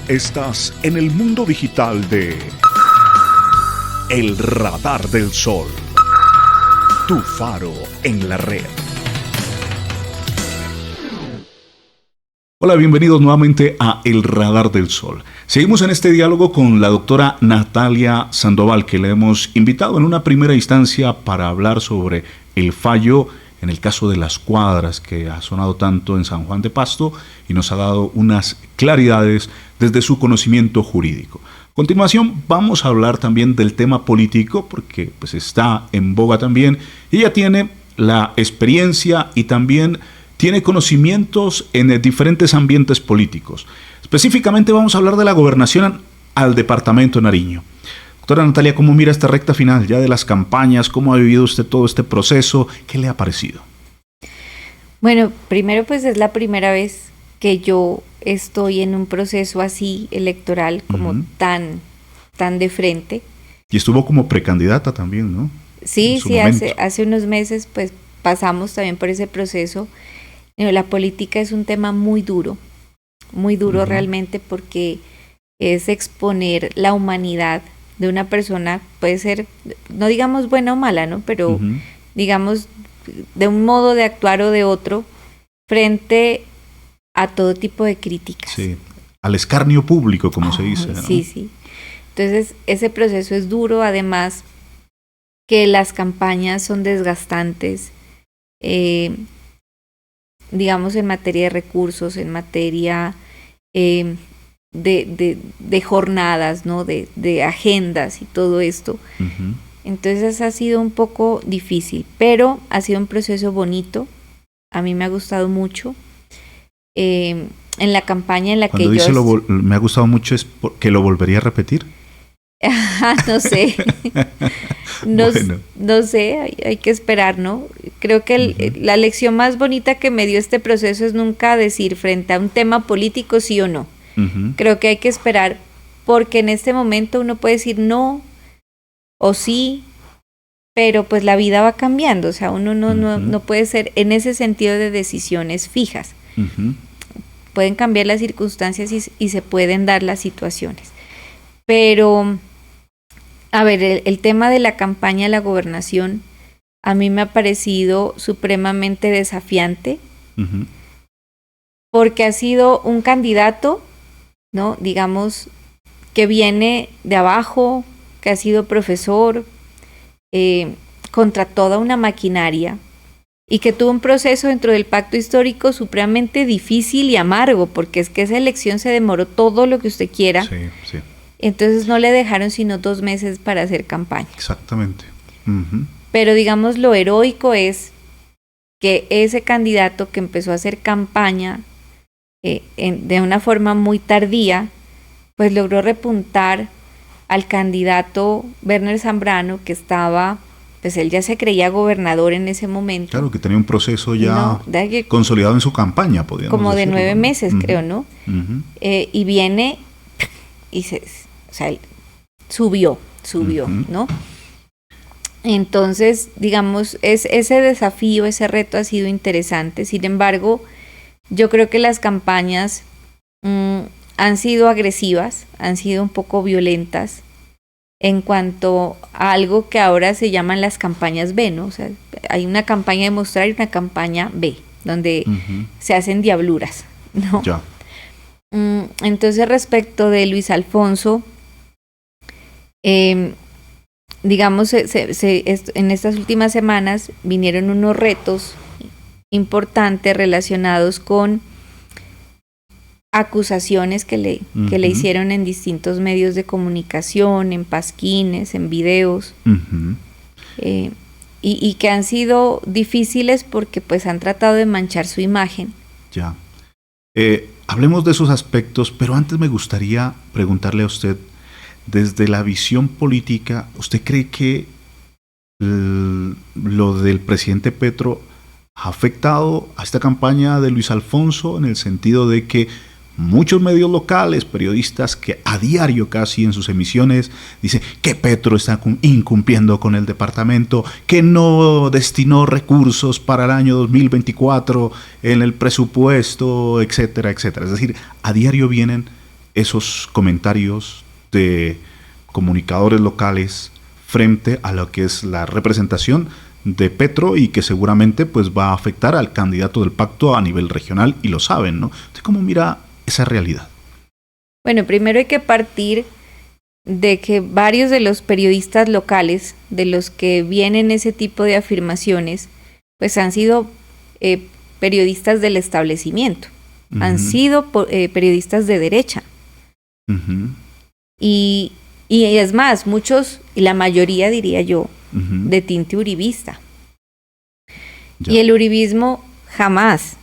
Estás en el mundo digital de El Radar del Sol, tu faro en la red. Hola, bienvenidos nuevamente a El Radar del Sol. Seguimos en este diálogo con la doctora Natalia Sandoval, que le hemos invitado en una primera instancia para hablar sobre el fallo en el caso de Las Cuadras, que ha sonado tanto en San Juan de Pasto y nos ha dado unas claridades desde su conocimiento jurídico. A continuación vamos a hablar también del tema político, porque pues está en boga también, y ella tiene la experiencia y también tiene conocimientos en diferentes ambientes políticos. Específicamente vamos a hablar de la gobernación al departamento de Nariño. Doctora Natalia, ¿cómo mira esta recta final ya de las campañas? ¿Cómo ha vivido usted todo este proceso? ¿Qué le ha parecido? Bueno, primero pues es la primera vez que yo estoy en un proceso así electoral como tan de frente. Y estuvo como precandidata también, ¿no? Sí, hace unos meses pues pasamos también por ese proceso. La política es un tema muy duro realmente, porque es exponer la humanidad de una persona, puede ser, no digamos buena o mala, ¿no? Pero digamos de un modo de actuar o de otro frente a todo tipo de críticas. Sí, al escarnio público, como se dice, ¿no? Sí. Entonces, ese proceso es duro, además que las campañas son desgastantes, digamos en materia de recursos, en materia de jornadas, ¿no? De agendas y todo esto. Entonces ha sido un poco difícil, pero ha sido un proceso bonito. A mí me ha gustado mucho. En la campaña en la Cuando que dice me ha gustado mucho, ¿es que lo volvería a repetir? No sé. Bueno. No sé, hay que esperar, ¿no? Creo que la lección más bonita que me dio este proceso es nunca decir frente a un tema político sí o no. Creo que hay que esperar, porque en este momento uno puede decir no o sí, pero pues la vida va cambiando, o sea, uno no puede ser en ese sentido de decisiones fijas. Pueden cambiar las circunstancias y se pueden dar las situaciones. Pero, a ver, el tema de la campaña de la gobernación a mí me ha parecido supremamente desafiante, porque ha sido un candidato, ¿no? Digamos, que viene de abajo, que ha sido profesor, contra toda una maquinaria, y que tuvo un proceso dentro del pacto histórico supremamente difícil y amargo, porque es que esa elección se demoró todo lo que usted quiera. Sí. Entonces no le dejaron sino 2 meses para hacer campaña. Exactamente. Pero digamos, lo heroico es que ese candidato que empezó a hacer campaña de una forma muy tardía, pues logró repuntar al candidato Werner Zambrano, que estaba, pues él ya se creía gobernador en ese momento. Claro, que tenía un proceso ya consolidado en su campaña, podríamos como decirlo, de 9 meses, creo, ¿no? Y viene y subió, ¿no? Entonces, digamos, ese desafío, ese reto ha sido interesante. Sin embargo, yo creo que las campañas han sido agresivas, han sido un poco violentas en cuanto a algo que ahora se llaman las campañas B, ¿no? O sea, hay una campaña de mostrar y una campaña B, donde se hacen diabluras, ¿no? Ya. Entonces, respecto de Luis Alfonso, digamos, en estas últimas semanas vinieron unos retos importantes relacionados con acusaciones que le hicieron en distintos medios de comunicación, en pasquines, en videos, y que han sido difíciles porque pues han tratado de manchar su imagen. Ya. Hablemos de esos aspectos, pero antes me gustaría preguntarle a usted, desde la visión política, ¿usted cree que lo del presidente Petro ha afectado a esta campaña de Luis Alfonso, en el sentido de que muchos medios locales, periodistas que a diario casi en sus emisiones dicen que Petro está incumpliendo con el departamento, que no destinó recursos para el año 2024 en el presupuesto, etcétera, etcétera? Es decir, a diario vienen esos comentarios de comunicadores locales frente a lo que es la representación de Petro y que seguramente pues va a afectar al candidato del pacto a nivel regional y lo saben, ¿no? ¿Usted cómo mira esa realidad? Bueno, primero hay que partir de que varios de los periodistas locales, de los que vienen ese tipo de afirmaciones, pues han sido periodistas del establecimiento, han sido periodistas de derecha. Y es más, muchos, y la mayoría diría yo, de tinte uribista. Ya. Y el uribismo jamás,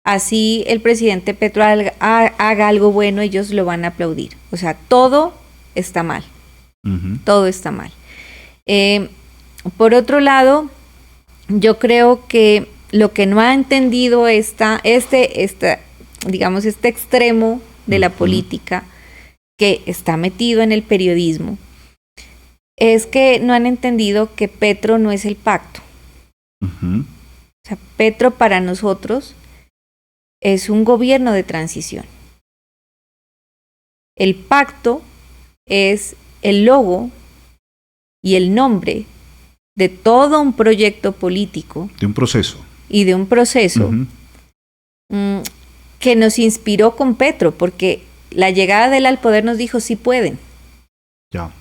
así el presidente Petro haga algo bueno, ellos lo van a aplaudir. O sea, todo está mal. Todo está mal. Por otro lado, yo creo que lo que no ha entendido este extremo de la política que está metido en el periodismo es que no han entendido que Petro no es el pacto. O sea, Petro para nosotros es un gobierno de transición. El pacto es el logo y el nombre de todo un proyecto político. De un proceso. Y de un proceso que nos inspiró con Petro, porque la llegada de él al poder nos dijo, sí pueden. Ya.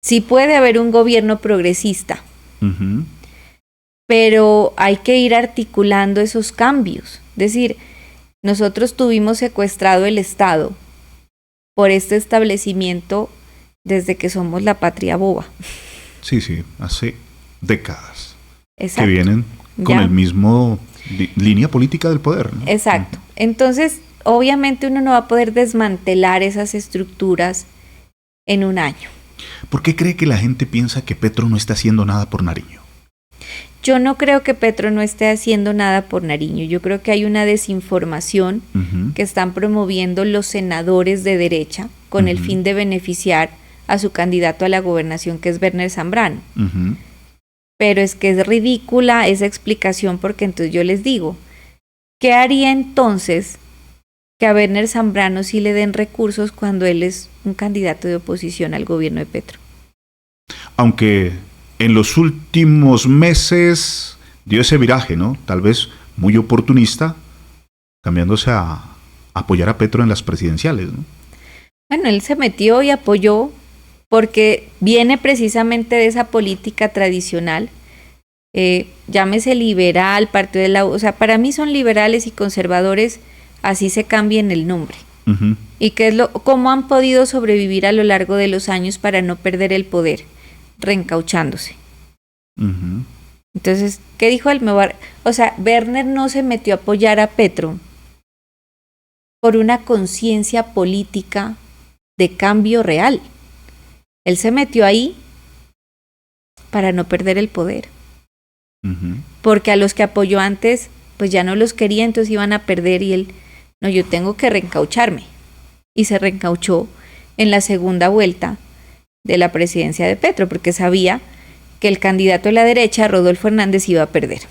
Sí puede haber un gobierno progresista. Pero hay que ir articulando esos cambios. Es decir, nosotros tuvimos secuestrado el Estado por este establecimiento desde que somos la patria boba. Sí, hace décadas. Exacto. Que vienen con el mismo línea política del poder, ¿no? Exacto. Entonces, obviamente uno no va a poder desmantelar esas estructuras en un año. ¿Por qué cree que la gente piensa que Petro no está haciendo nada por Nariño? Yo no creo que Petro no esté haciendo nada por Nariño. Yo creo que hay una desinformación que están promoviendo los senadores de derecha con el fin de beneficiar a su candidato a la gobernación, que es Werner Zambrano. Pero es que es ridícula esa explicación, porque entonces yo les digo, ¿qué haría entonces que a Werner Zambrano sí le den recursos cuando él es un candidato de oposición al gobierno de Petro? Aunque en los últimos meses dio ese viraje, ¿no? Tal vez muy oportunista, cambiándose a apoyar a Petro en las presidenciales, ¿no? Bueno, él se metió y apoyó porque viene precisamente de esa política tradicional, llámese liberal, partido de la... O sea, para mí son liberales y conservadores, así se cambien el nombre. Y cómo han podido sobrevivir a lo largo de los años para no perder el poder, reencauchándose. Entonces, ¿qué dijo él? O sea, Werner no se metió a apoyar a Petro por una conciencia política de cambio real. Él se metió ahí para no perder el poder. Porque a los que apoyó antes, pues ya no los quería, entonces iban a perder y él, no, yo tengo que reencaucharme. Y se reencauchó en la segunda vuelta de la presidencia de Petro, porque sabía que el candidato de la derecha, Rodolfo Hernández, iba a perder.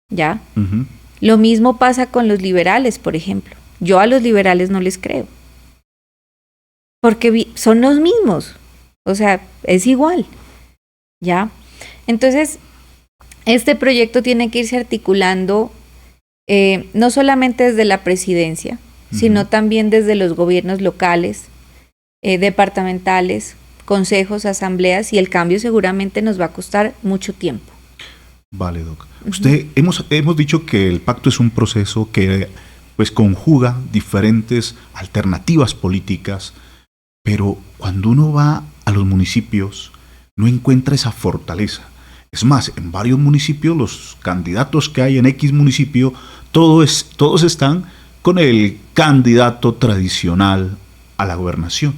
¿Ya? Lo mismo pasa con los liberales, por ejemplo. Yo a los liberales no les creo. Porque son los mismos. O sea, es igual. ¿Ya? Entonces, este proyecto tiene que irse articulando no solamente desde la presidencia, sino también desde los gobiernos locales, departamentales, consejos, asambleas, y el cambio seguramente nos va a costar mucho tiempo. Vale, Doc. Hemos dicho que el pacto es un proceso que pues conjuga diferentes alternativas políticas, pero cuando uno va a los municipios no encuentra esa fortaleza. Es más, en varios municipios, los candidatos que hay en X municipio, todos están con el candidato tradicional a la gobernación.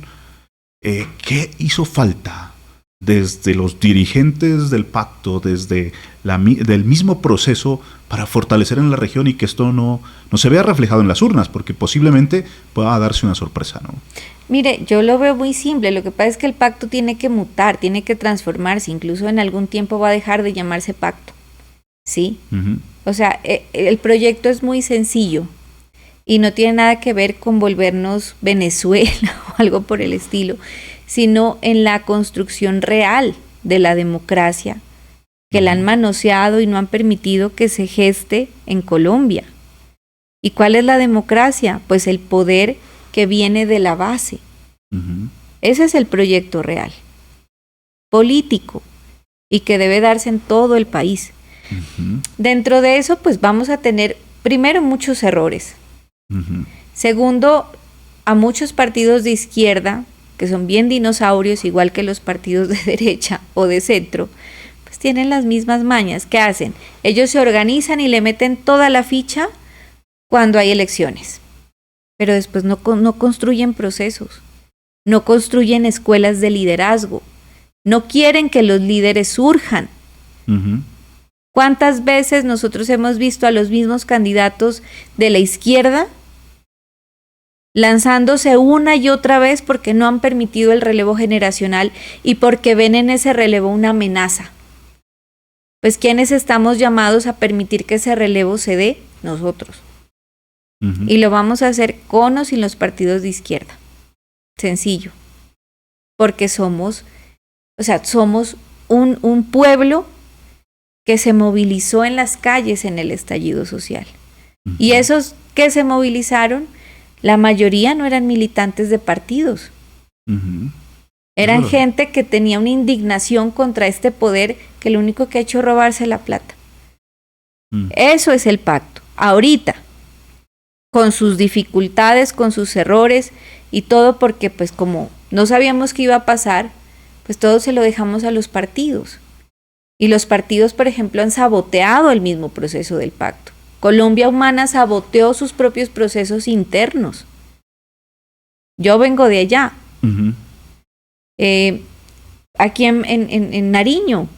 ¿Qué hizo falta desde los dirigentes del pacto, desde del mismo proceso, para fortalecer en la región y que esto no se vea reflejado en las urnas? Porque posiblemente pueda darse una sorpresa, ¿no? Mire, yo lo veo muy simple. Lo que pasa es que el pacto tiene que mutar, tiene que transformarse. Incluso en algún tiempo va a dejar de llamarse pacto. ¿Sí? O sea, el proyecto es muy sencillo. y no tiene nada que ver con volvernos Venezuela o algo por el estilo, sino en la construcción real de la democracia, que la han manoseado y no han permitido que se geste en Colombia. ¿Y cuál es la democracia? Pues el poder que viene de la base. Ese es el proyecto real, político, y que debe darse en todo el país. Dentro de eso, pues vamos a tener, primero, muchos errores. Segundo, a muchos partidos de izquierda, que son bien dinosaurios, igual que los partidos de derecha o de centro, pues tienen las mismas mañas. ¿Qué hacen? Ellos se organizan y le meten toda la ficha cuando hay elecciones, pero después no construyen procesos, no construyen escuelas de liderazgo, no quieren que los líderes surjan. ¿Cuántas veces nosotros hemos visto a los mismos candidatos de la izquierda lanzándose una y otra vez porque no han permitido el relevo generacional y porque ven en ese relevo una amenaza? Pues ¿quiénes estamos llamados a permitir que ese relevo se dé? Nosotros. Y lo vamos a hacer con o sin los partidos de izquierda. Sencillo. Porque somos un pueblo que se movilizó en las calles en el estallido social. Y esos que se movilizaron, la mayoría no eran militantes de partidos. Eran gente que tenía una indignación contra este poder que lo único que ha hecho es robarse la plata. Eso es el pacto. Ahorita, con sus dificultades, con sus errores y todo, porque pues como no sabíamos qué iba a pasar, pues todo se lo dejamos a los partidos. Y los partidos, por ejemplo, han saboteado el mismo proceso del pacto. Colombia Humana saboteó sus propios procesos internos. Yo vengo de allá. Aquí en Nariño,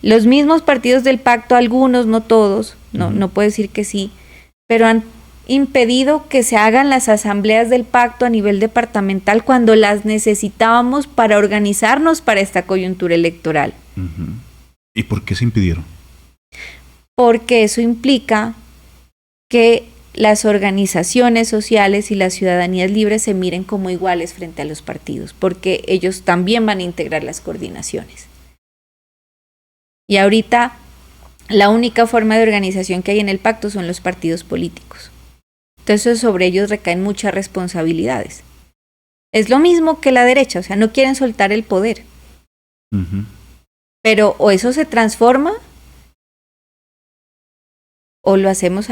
los mismos partidos del pacto, algunos, no todos, no puedo decir que sí, pero han impedido que se hagan las asambleas del pacto a nivel departamental cuando las necesitábamos para organizarnos para esta coyuntura electoral. ¿Y por qué se impidieron? Porque eso implica que las organizaciones sociales y las ciudadanías libres se miren como iguales frente a los partidos, porque ellos también van a integrar las coordinaciones. Y ahorita la única forma de organización que hay en el pacto son los partidos políticos. Entonces sobre ellos recaen muchas responsabilidades. Es lo mismo que la derecha, o sea, no quieren soltar el poder. Pero o eso se transforma o lo hacemos,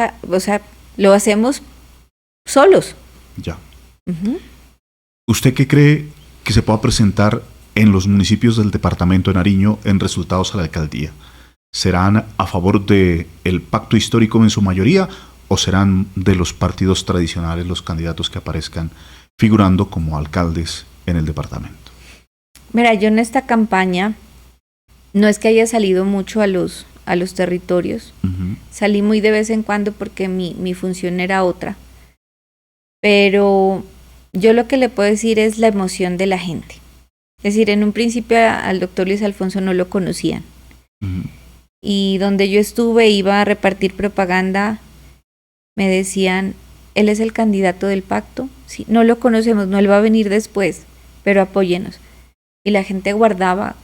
lo hacemos solos. Ya. ¿Usted qué cree que se pueda presentar en los municipios del departamento de Nariño en resultados a la alcaldía? ¿Serán a favor del pacto histórico en su mayoría o serán de los partidos tradicionales los candidatos que aparezcan figurando como alcaldes en el departamento? Mira, yo en esta campaña no es que haya salido mucho a los territorios. Salí muy de vez en cuando porque mi función era otra. Pero yo lo que le puedo decir es la emoción de la gente. Es decir, en un principio al doctor Luis Alfonso no lo conocían. Y donde yo estuve, iba a repartir propaganda, me decían, ¿él es el candidato del pacto? Sí, no lo conocemos, no, él va a venir después, pero apóyenos. Y la gente guardaba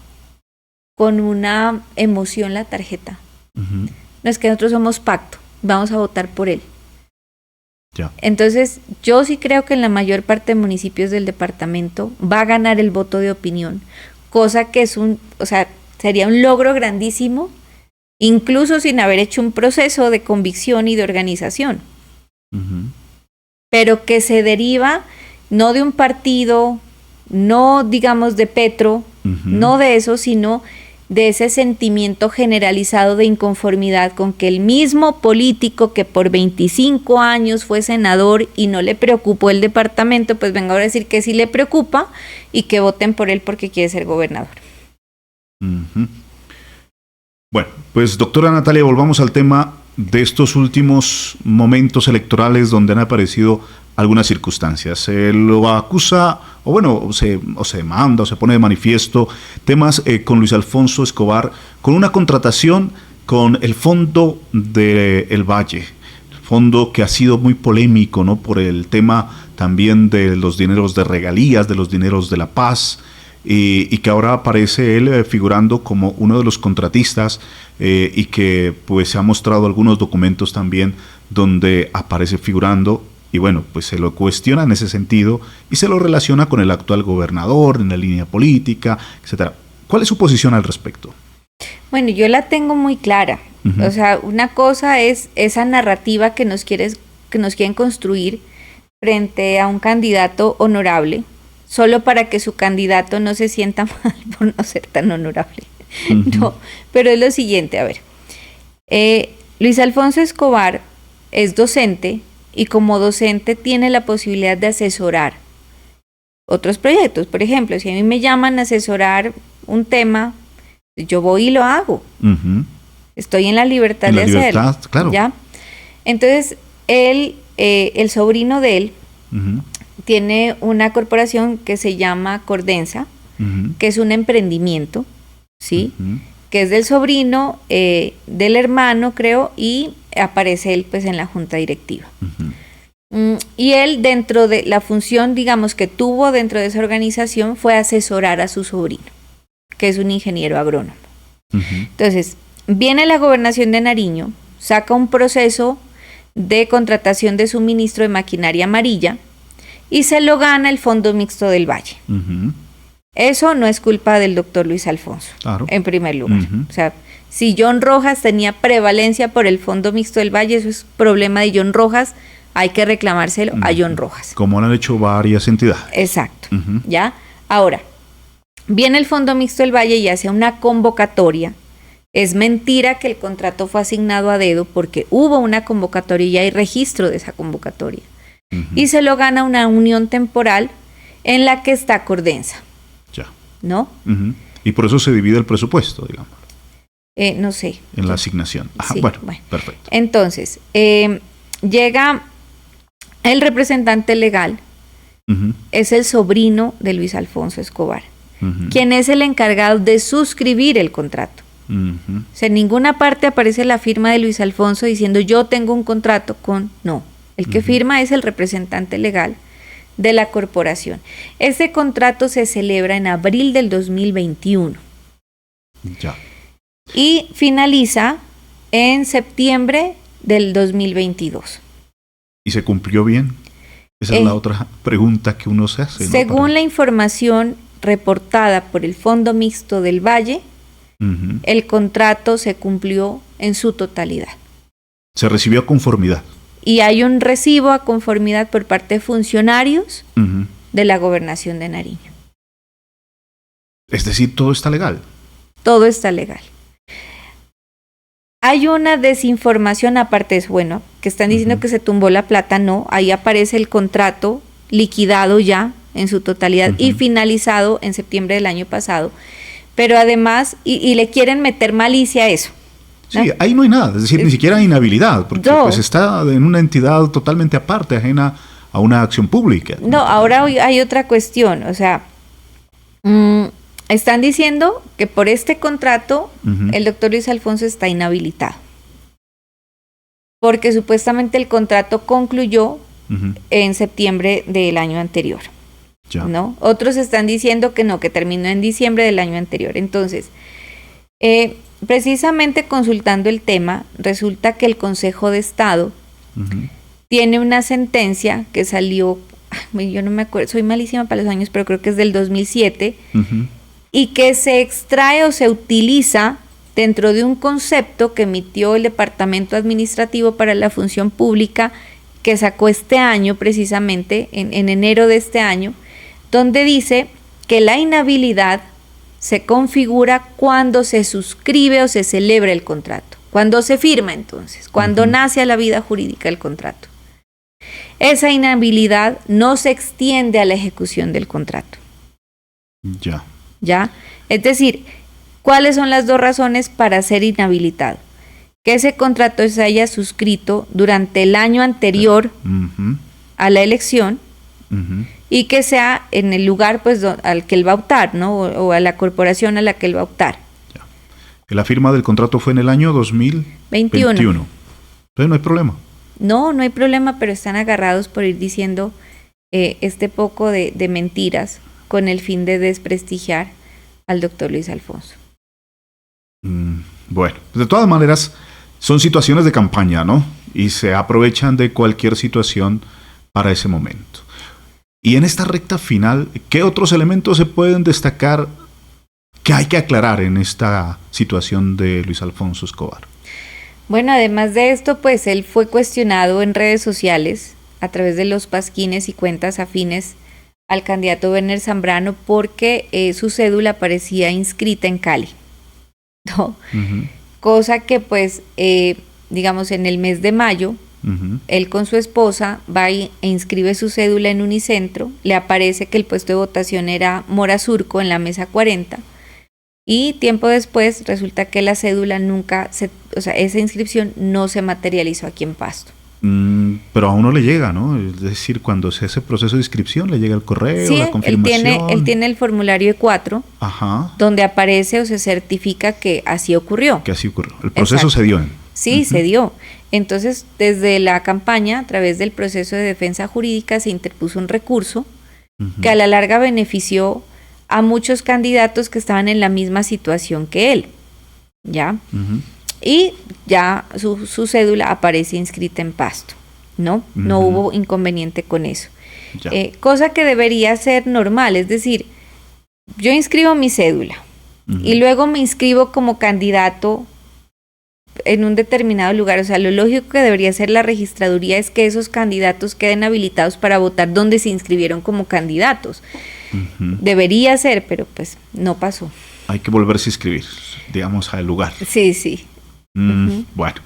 con una emoción la tarjeta. No, es que nosotros somos pacto, vamos a votar por él. Ya. Entonces, yo sí creo que en la mayor parte de municipios del departamento va a ganar el voto de opinión, cosa que es sería un logro grandísimo, incluso sin haber hecho un proceso de convicción y de organización. Pero que se deriva no de un partido, no digamos de Petro, no de eso, sino de ese sentimiento generalizado de inconformidad con que el mismo político que por 25 años fue senador y no le preocupó el departamento, pues venga ahora a decir que sí le preocupa y que voten por él porque quiere ser gobernador. Bueno, pues doctora Natalia, volvamos al tema de estos últimos momentos electorales donde han aparecido algunas circunstancias. Se lo acusa, o se demanda, o se pone de manifiesto temas con Luis Alfonso Escobar, con una contratación con el Fondo del Valle, fondo que ha sido muy polémico, ¿no? Por el tema también de los dineros de regalías, de los dineros de la paz, y que ahora aparece él figurando como uno de los contratistas, y que pues se ha mostrado algunos documentos también donde aparece figurando, y bueno, pues se lo cuestiona en ese sentido y se lo relaciona con el actual gobernador en la línea política, etcétera. ¿Cuál es su posición al respecto? Bueno, yo la tengo muy clara. O sea, una cosa es esa narrativa que nos quieren construir frente a un candidato honorable, solo para que su candidato no se sienta mal por no ser tan honorable. No, pero es lo siguiente, a ver. Luis Alfonso Escobar es docente y como docente tiene la posibilidad de asesorar otros proyectos. Por ejemplo, si a mí me llaman a asesorar un tema, yo voy y lo hago. Estoy en la libertad de hacerlo. Claro. ¿Ya? Entonces, él, el sobrino de él, tiene una corporación que se llama Cordensa, que es un emprendimiento, ¿sí? Que es del sobrino, del hermano, creo, y aparece él pues en la junta directiva. Y él, dentro de la función, digamos, que tuvo dentro de esa organización, fue asesorar a su sobrino, que es un ingeniero agrónomo. Entonces, viene la gobernación de Nariño, saca un proceso de contratación de suministro de maquinaria amarilla y se lo gana el Fondo Mixto del Valle. Eso no es culpa del doctor Luis Alfonso, claro, en primer lugar. O sea, si John Rojas tenía prevalencia por el Fondo Mixto del Valle, eso es problema de John Rojas, hay que reclamárselo a John Rojas. Como lo han hecho varias entidades. Exacto, ¿ya? Ahora, viene el Fondo Mixto del Valle y hace una convocatoria. Es mentira que el contrato fue asignado a dedo porque hubo una convocatoria y hay registro de esa convocatoria. Y se lo gana una unión temporal en la que está Cordensa. Ya. ¿No? Y por eso se divide el presupuesto, digamos. No sé. En la asignación. Ajá, sí, bueno, perfecto. Entonces, llega el representante legal, es el sobrino de Luis Alfonso Escobar, quien es el encargado de suscribir el contrato. O sea, en ninguna parte aparece la firma de Luis Alfonso diciendo yo tengo un contrato con... No, el que firma es el representante legal de la corporación. Ese contrato se celebra en abril del 2021. Ya. Y finaliza en septiembre del 2022. ¿Y se cumplió bien? Esa es la otra pregunta que uno se hace, ¿no? Según la información reportada por el Fondo Mixto del Valle, el contrato se cumplió en su totalidad. Se recibió a conformidad. Y hay un recibo a conformidad por parte de funcionarios de la gobernación de Nariño. Es decir, todo está legal. Todo está legal. Hay una desinformación aparte de eso, bueno, que están diciendo que se tumbó la plata, no, ahí aparece el contrato liquidado ya en su totalidad y finalizado en septiembre del año pasado, pero además, y le quieren meter malicia a eso. ¿No? Sí, ahí no hay nada, es decir, ni siquiera hay inhabilidad, porque pues está en una entidad totalmente aparte, ajena a una acción pública. No, ahora hay otra cuestión, o sea, están diciendo que por este contrato el doctor Luis Alfonso está inhabilitado, porque supuestamente el contrato concluyó en septiembre del año anterior. Ya. ¿No? Otros están diciendo que no, que terminó en diciembre del año anterior. Entonces, precisamente consultando el tema, resulta que el Consejo de Estado tiene una sentencia que salió, yo no me acuerdo, soy malísima para los años, pero creo que es del 2007, y que se extrae o se utiliza dentro de un concepto que emitió el Departamento Administrativo para la Función Pública, que sacó este año precisamente, en enero de este año, donde dice que la inhabilidad se configura cuando se suscribe o se celebra el contrato, cuando se firma entonces, cuando nace a la vida jurídica el contrato. Esa inhabilidad no se extiende a la ejecución del contrato. ¿Ya? Es decir, ¿cuáles son las dos razones para ser inhabilitado? Que ese contrato se haya suscrito durante el año anterior a la elección y que sea en el lugar pues al que él va a optar, ¿no? O a la corporación a la que él va a optar. Ya. La firma del contrato fue en el año 2021. Entonces no hay problema. no hay problema, pero están agarrados por ir diciendo este poco de mentiras con el fin de desprestigiar al doctor Luis Alfonso. Bueno, de todas maneras, son situaciones de campaña, ¿no? Y se aprovechan de cualquier situación para ese momento. Y en esta recta final, ¿qué otros elementos se pueden destacar que hay que aclarar en esta situación de Luis Alfonso Escobar? Bueno, además de esto, pues él fue cuestionado en redes sociales a través de los pasquines y cuentas afines al candidato Werner Zambrano porque su cédula aparecía inscrita en Cali, ¿no? Cosa que pues, digamos, en el mes de mayo, él con su esposa va e inscribe su cédula en Unicentro, le aparece que el puesto de votación era Mora Surco en la mesa 40, y tiempo después resulta que la cédula esa inscripción no se materializó aquí en Pasto. Pero a uno le llega, ¿no? Es decir, cuando se hace proceso de inscripción, le llega el correo, sí, la confirmación. Él tiene el formulario E4, donde aparece o se certifica que así ocurrió. Que así ocurrió. El proceso se dio. Sí, se dio. Entonces, desde la campaña, a través del proceso de defensa jurídica, se interpuso un recurso que a la larga benefició a muchos candidatos que estaban en la misma situación que él, ¿ya? Y ya su cédula aparece inscrita en Pasto, ¿no? No hubo inconveniente con eso. Cosa que debería ser normal, es decir, yo inscribo mi cédula y luego me inscribo como candidato en un determinado lugar. O sea, lo lógico que debería hacer la registraduría es que esos candidatos queden habilitados para votar donde se inscribieron como candidatos. Debería ser, pero pues no pasó. Hay que volverse a inscribir, digamos, al lugar. Sí. Bueno,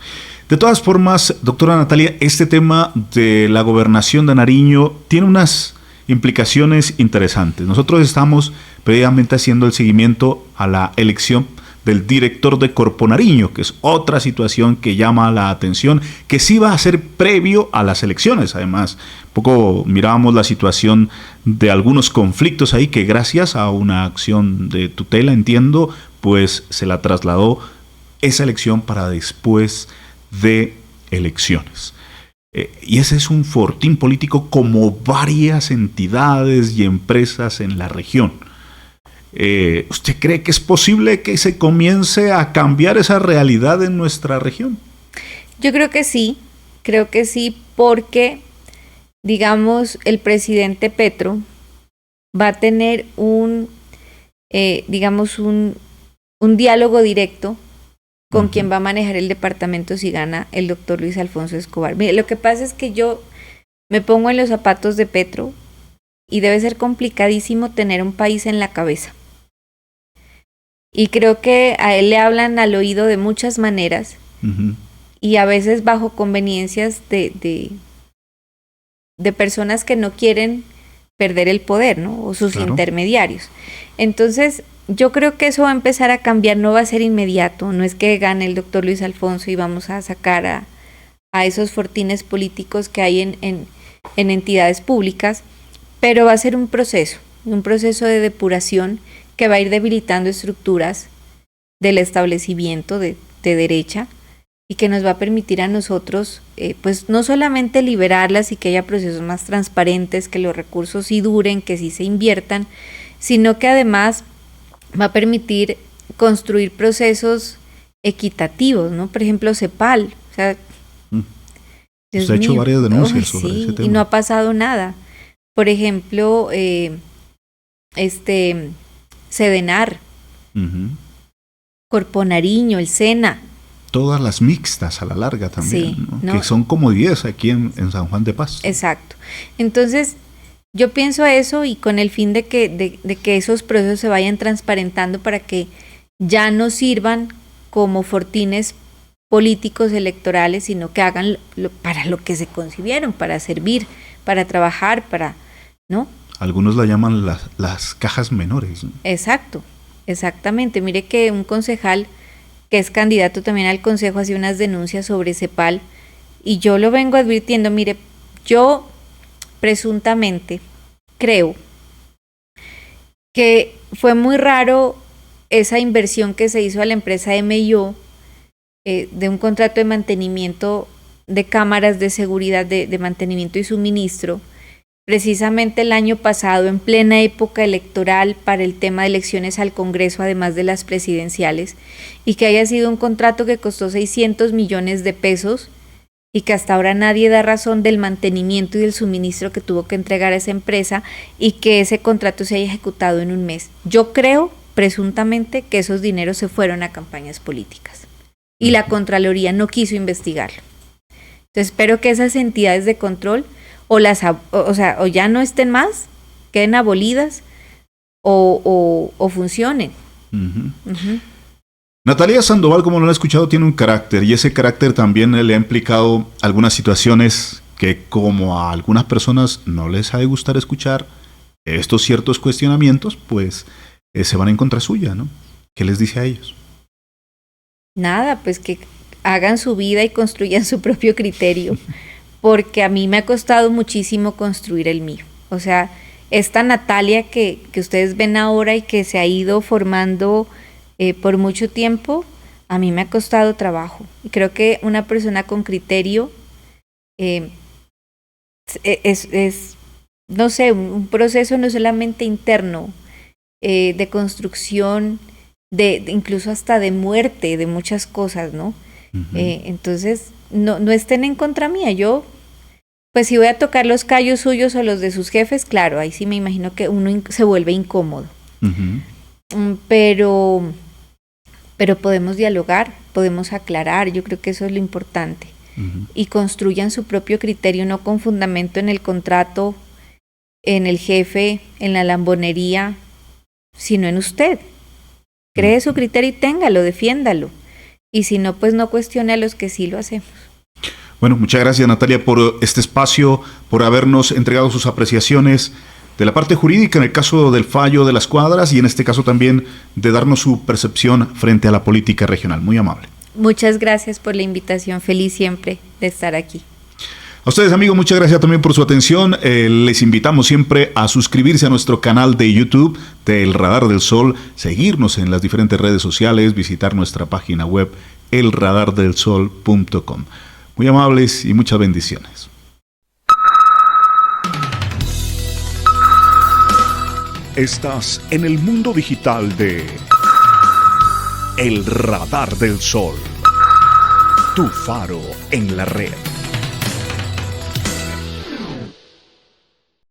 de todas formas, doctora Natalia, este tema de la gobernación de Nariño tiene unas implicaciones interesantes. Nosotros estamos previamente haciendo el seguimiento a la elección del director de Corpo Nariño, que es otra situación que llama la atención, que sí va a ser previo a las elecciones. Además, poco mirábamos la situación de algunos conflictos ahí que gracias a una acción de tutela, entiendo, pues se la trasladó esa elección para después de elecciones. Y ese es un fortín político como varias entidades y empresas en la región. ¿Usted cree que es posible que se comience a cambiar esa realidad en nuestra región? Yo creo que sí porque, digamos, el presidente Petro va a tener un diálogo directo con quien va a manejar el departamento si gana el doctor Luis Alfonso Escobar. Mire, lo que pasa es que yo me pongo en los zapatos de Petro y debe ser complicadísimo tener un país en la cabeza. Y creo que a él le hablan al oído de muchas maneras y a veces bajo conveniencias de personas que no quieren perder el poder, ¿no? O sus intermediarios. Entonces, yo creo que eso va a empezar a cambiar, no va a ser inmediato, no es que gane el doctor Luis Alfonso y vamos a sacar a esos fortines políticos que hay en entidades públicas, pero va a ser un proceso de depuración que va a ir debilitando estructuras del establecimiento de derecha y que nos va a permitir a nosotros, pues no solamente liberarlas y que haya procesos más transparentes, que los recursos sí duren, que sí se inviertan, sino que además va a permitir construir procesos equitativos, ¿no? Por ejemplo, CEPAL. O sea, Usted ha hecho varias denuncias sobre ese tema. Y no ha pasado nada. Por ejemplo, Sedenar, Corpo Nariño, el SENA. Todas las mixtas a la larga también, sí, ¿no? Que son como 10 aquí en San Juan de Paz. Exacto. Entonces, yo pienso eso y con el fin de que esos procesos se vayan transparentando para que ya no sirvan como fortines políticos electorales, sino que hagan para lo que se concibieron, para servir, para trabajar, ¿no? Algunos la llaman las cajas menores, ¿no? Exacto, exactamente. Mire que un concejal que es candidato también al consejo hacía unas denuncias sobre CEPAL y yo lo vengo advirtiendo. Mire, yo presuntamente creo que fue muy raro esa inversión que se hizo a la empresa MIO de un contrato de mantenimiento de cámaras de seguridad de mantenimiento y suministro, precisamente el año pasado, en plena época electoral para el tema de elecciones al Congreso, además de las presidenciales, y que haya sido un contrato que costó 600 millones de pesos y que hasta ahora nadie da razón del mantenimiento y del suministro que tuvo que entregar a esa empresa y que ese contrato se haya ejecutado en un mes. Yo creo, presuntamente, que esos dineros se fueron a campañas políticas y la Contraloría no quiso investigarlo. Entonces espero que esas entidades de control o ya no estén más, queden abolidas o funcionen. Natalia Sandoval, como lo han escuchado, tiene un carácter y ese carácter también le ha implicado algunas situaciones que, como a algunas personas no les ha de gustar escuchar estos ciertos cuestionamientos, pues se van en contra suya, ¿no? ¿Qué les dice a ellos? Nada, pues que hagan su vida y construyan su propio criterio, porque a mí me ha costado muchísimo construir el mío. O sea, esta Natalia que ustedes ven ahora y que se ha ido formando por mucho tiempo, a mí me ha costado trabajo. Y creo que una persona con criterio es no sé, un proceso no solamente interno, de construcción, incluso hasta de muerte, de muchas cosas, ¿no? Entonces, no estén en contra mía. Yo, pues si voy a tocar los callos suyos o los de sus jefes, claro, ahí sí me imagino que uno se vuelve incómodo. Pero podemos dialogar, podemos aclarar, yo creo que eso es lo importante. Y construyan su propio criterio, no con fundamento en el contrato, en el jefe, en la lambonería, sino en usted. Cree su criterio y téngalo, defiéndalo. Y si no, pues no cuestione a los que sí lo hacemos. Bueno, muchas gracias, Natalia, por este espacio, por habernos entregado sus apreciaciones de la parte jurídica en el caso del fallo de las cuadras y en este caso también de darnos su percepción frente a la política regional. Muy amable. Muchas gracias por la invitación. Feliz siempre de estar aquí. A ustedes, amigos, muchas gracias también por su atención. Les invitamos siempre a suscribirse a nuestro canal de YouTube de El Radar del Sol, seguirnos en las diferentes redes sociales, visitar nuestra página web elradardelsol.com. Muy amables y muchas bendiciones. Estás en el mundo digital de El Radar del Sol, tu faro en la red.